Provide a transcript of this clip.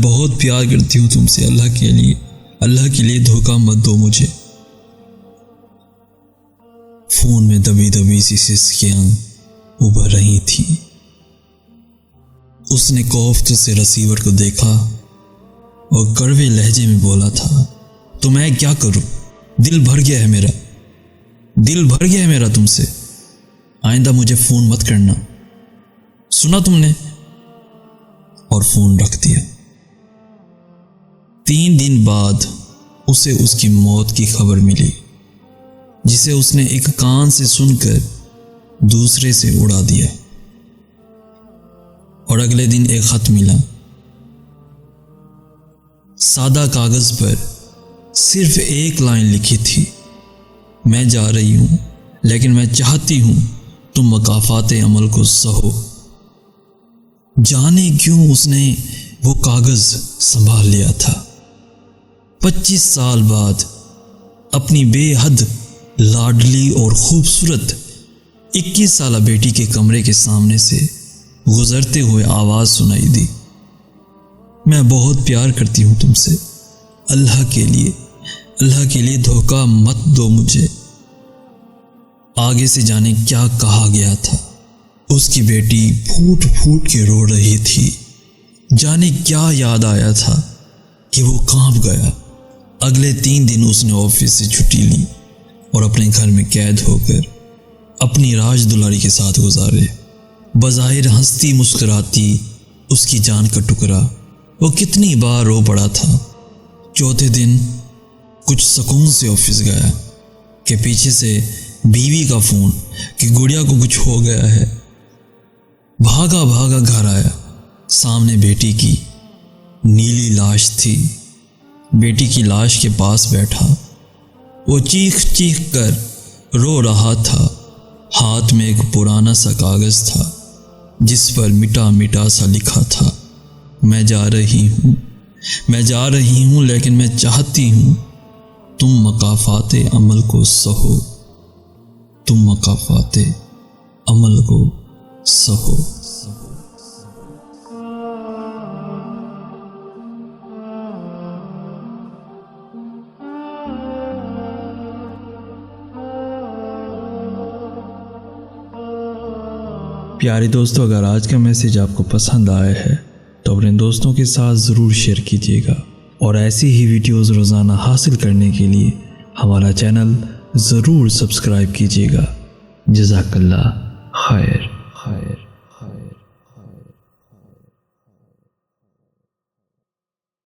بہت پیار کرتی ہوں تم سے، اللہ کے لیے دھوکہ مت دو مجھے۔ فون میں دبی دبی سی سسکیاں ابھر رہی تھی۔ اس نے کوفت سے رسیور کو دیکھا اور کڑوے لہجے میں بولا تھا، تو میں کیا کروں؟ دل بھر گیا ہے میرا تم سے۔ آئندہ مجھے فون مت کرنا، سنا تم نے؟ اور فون رکھ دیا۔ 3 دن بعد اسے اس کی موت کی خبر ملی، جسے اس نے ایک کان سے سن کر دوسرے سے اڑا دیا۔ اور اگلے دن ایک خط ملا، سادہ کاغذ پر صرف ایک لائن لکھی تھی، میں جا رہی ہوں لیکن میں چاہتی ہوں تم مکافات عمل کو سہو۔ جانے کیوں اس نے وہ کاغذ سنبھال لیا تھا۔ 25 سال بعد اپنی بے حد لاڈلی اور خوبصورت 21 سالہ بیٹی کے کمرے کے سامنے سے گزرتے ہوئے آواز سنائی دی، میں بہت پیار کرتی ہوں تم سے، اللہ کے لیے دھوکہ مت دو مجھے۔ آگے سے جانے کیا کہا گیا تھا۔ اس کی بیٹی پھوٹ پھوٹ کے رو رہی تھی۔ جانے کیا یاد آیا تھا کہ وہ کانپ گیا۔ اگلے 3 دن اس نے آفس سے چھٹی لی اور اپنے گھر میں قید ہو کر اپنی راج دلاری کے ساتھ گزارے۔ بظاہر ہنستی مسکراتی اس کی جان کا ٹکڑا، وہ کتنی بار رو پڑا تھا۔ 4تھے دن کچھ سکون سے آفس گیا کہ پیچھے سے بیوی کا فون کہ گڑیا کو کچھ ہو گیا ہے۔ بھاگا گھر آیا، سامنے بیٹی کی نیلی لاش تھی۔ بیٹی کی لاش کے پاس بیٹھا، وہ چیخ کر رو رہا تھا۔ ہاتھ میں ایک پرانا سا کاغذ تھا جس پر مٹا سا لکھا تھا، میں جا رہی ہوں لیکن میں چاہتی ہوں تم مکافات عمل کو سہو، پیارے دوستو، اگر آج کا میسیج آپ کو پسند آیا ہے تو اپنے دوستوں کے ساتھ ضرور شیئر کیجیے گا، اور ایسی ہی ویڈیوز روزانہ حاصل کرنے کے لیے ہمارا چینل ضرور سبسکرائب کیجیے گا۔ جزاک اللہ خیر۔